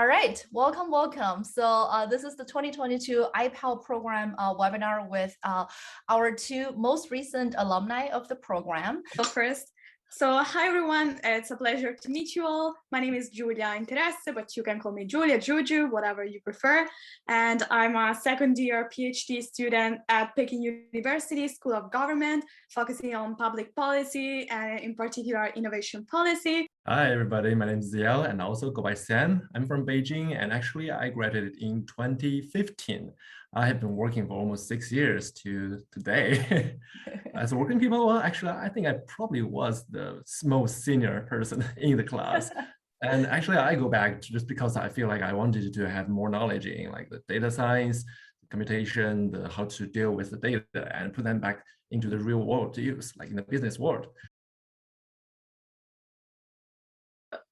All right, welcome. So this is the 2022 IPAL program webinar with our two most recent alumni of the program. So hi everyone, it's a pleasure to meet you all. My name is Giulia Interesse, but you can call me Giulia, Juju, whatever you prefer. And I'm a second year PhD student at Peking University School of Government, focusing on public policy and in particular innovation policy. Hi everybody, my name is Ziel and I also go by Sam. I'm from Beijing and actually I graduated in 2015. I have been working for almost 6 years to today. As a working people, well, actually, I think I probably was the most senior person in the class. And actually, I go back just because I feel like I wanted to have more knowledge in like the data science, computation, how to deal with the data and put them back into the real world to use, like in the business world.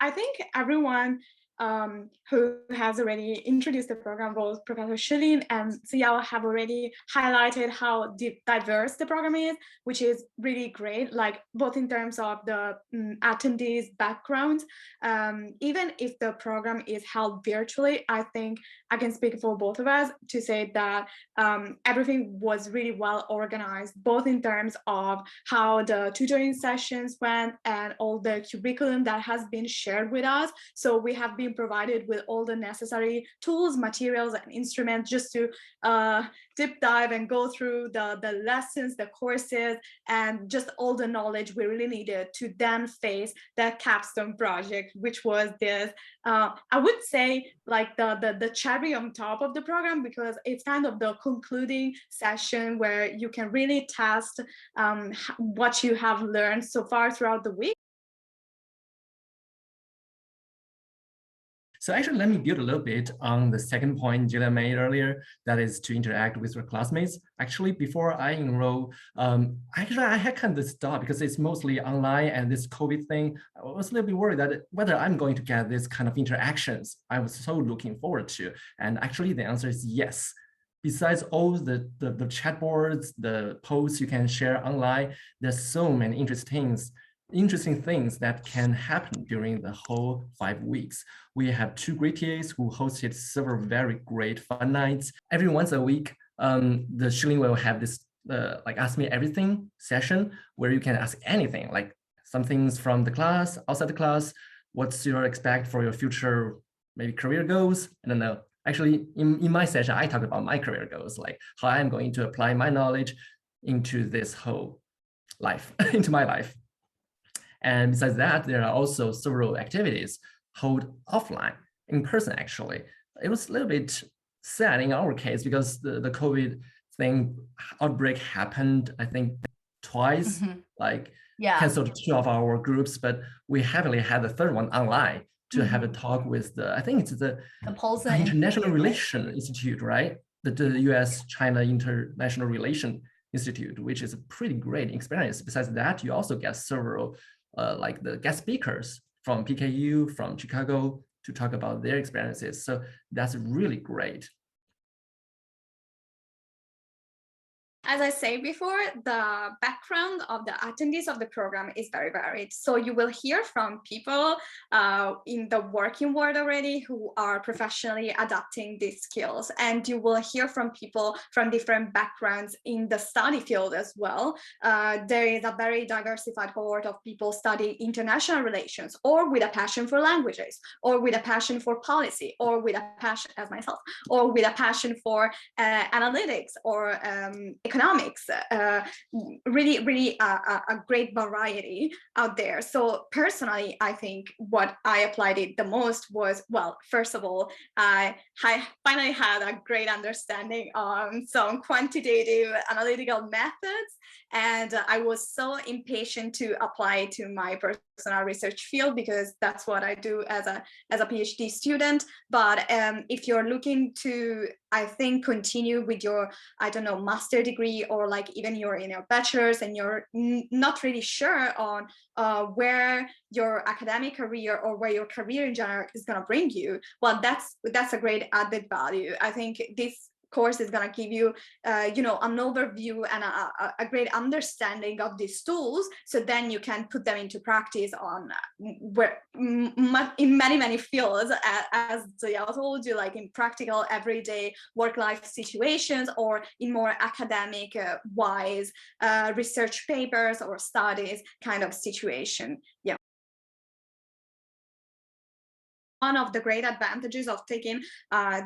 I think everyone who has already introduced the program, both Professor Shilin and Xiao, have already highlighted how diverse the program is, which is really great, like both in terms of the attendees' backgrounds. Even if the program is held virtually, I think I can speak for both of us to say that everything was really well organized, both in terms of how the tutoring sessions went and all the curriculum that has been shared with us. So we have been provided with all the necessary tools, materials, and instruments just to deep dive and go through the lessons, the courses, and just all the knowledge we really needed to then face the capstone project, which was this, I would say, like the cherry on top of the program, because it's kind of the concluding session where you can really test what you have learned so far throughout the week. So actually, let me build a little bit on the second point Julia made earlier, that is to interact with your classmates. Actually, before I enroll, actually I had kind of stopped because it's mostly online and this COVID thing. I was a little bit worried that whether I'm going to get this kind of interactions I was so looking forward to. And actually the answer is yes. Besides all the chat boards, the posts you can share online, there's so many interesting things that can happen during the whole 5 weeks. We have two great TAs who hosted several very great fun nights. Every once a week, the Shilin will have this like Ask Me Everything session where you can ask anything, like some things from the class, outside the class, what's your expect for your future, maybe career goals. I don't know. Actually, in my session, I talk about my career goals, like how I'm going to apply my knowledge into this whole life, into my life. And besides that, there are also several activities held offline, in person, actually. It was a little bit sad in our case because the COVID thing outbreak happened, I think, twice, canceled 2 of our groups, but we heavily had the third one online to have a talk with I think it's the International Relations Institute, right? The US-China International Relations Institute, which is a pretty great experience. Besides that, you also get several like the guest speakers from PKU, from Chicago, to talk about their experiences. So that's really great. As I said before, the background of the attendees of the program is very varied. So you will hear from people in the working world already who are professionally adapting these skills. And you will hear from people from different backgrounds in the study field as well. There is a very diversified cohort of people studying international relations, or with a passion for languages, or with a passion for policy, or with a passion, as myself, or with a passion for analytics or economics. Really a great variety out there. So personally, I think what I applied it the most was, well, first of all, I finally had a great understanding on some quantitative analytical methods, and I was so impatient to apply to my personal research field because that's what I do as a PhD student. But if you're looking to, I think, continue with your, I don't know, master degree, or like even you're in your bachelor's and you're not really sure on where your academic career or where your career in general is going to bring you, well, that's a great added value. I think this course is going to give you, you know, an overview and a great understanding of these tools. So then you can put them into practice on in many fields, as Ziao told you, like in practical everyday work-life situations, or in more academic wise research papers or studies kind of situation. Yeah. One of the great advantages of taking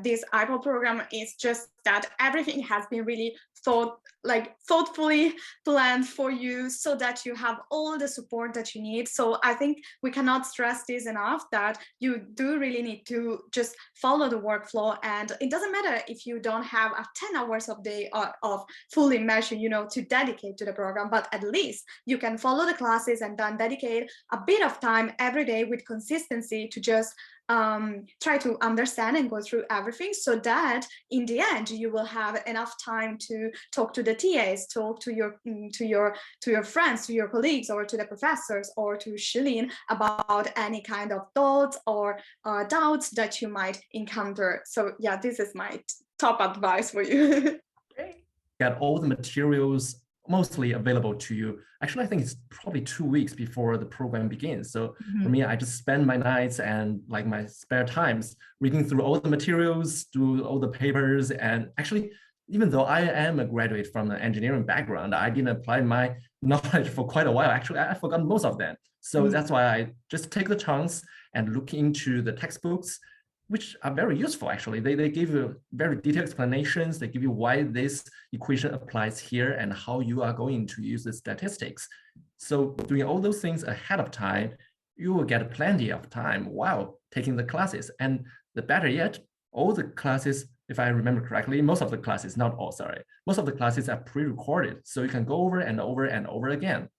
this IPO program is just that everything has been really thoughtfully planned for you, so that you have all the support that you need. So I think we cannot stress this enough, that you do really need to just follow the workflow, and it doesn't matter if you don't have a 10 hours of day of full immersion, you know, to dedicate to the program, but at least you can follow the classes and then dedicate a bit of time every day with consistency to just try to understand and go through everything, so that in the end you will have enough time to talk to the TAs, talk to your friends, to your colleagues, or to the professors, or to Shilin about any kind of thoughts or doubts that you might encounter. So yeah, this is my top advice for you. Get all the materials mostly available to you. Actually, I think it's probably 2 weeks before the program begins. So for me, I just spend my nights and like my spare times reading through all the materials, through all the papers. And actually, even though I am a graduate from an engineering background, I didn't apply my knowledge for quite a while. Actually, I forgot most of them. So that's why I just take the chance and look into the textbooks, which are very useful, actually. They give you very detailed explanations. They give you why this equation applies here and how you are going to use the statistics. So doing all those things ahead of time, you will get plenty of time while taking the classes. And the better yet, all the classes, if I remember correctly, most of the classes, not all, sorry, most of the classes are pre-recorded. So you can go over and over and over again.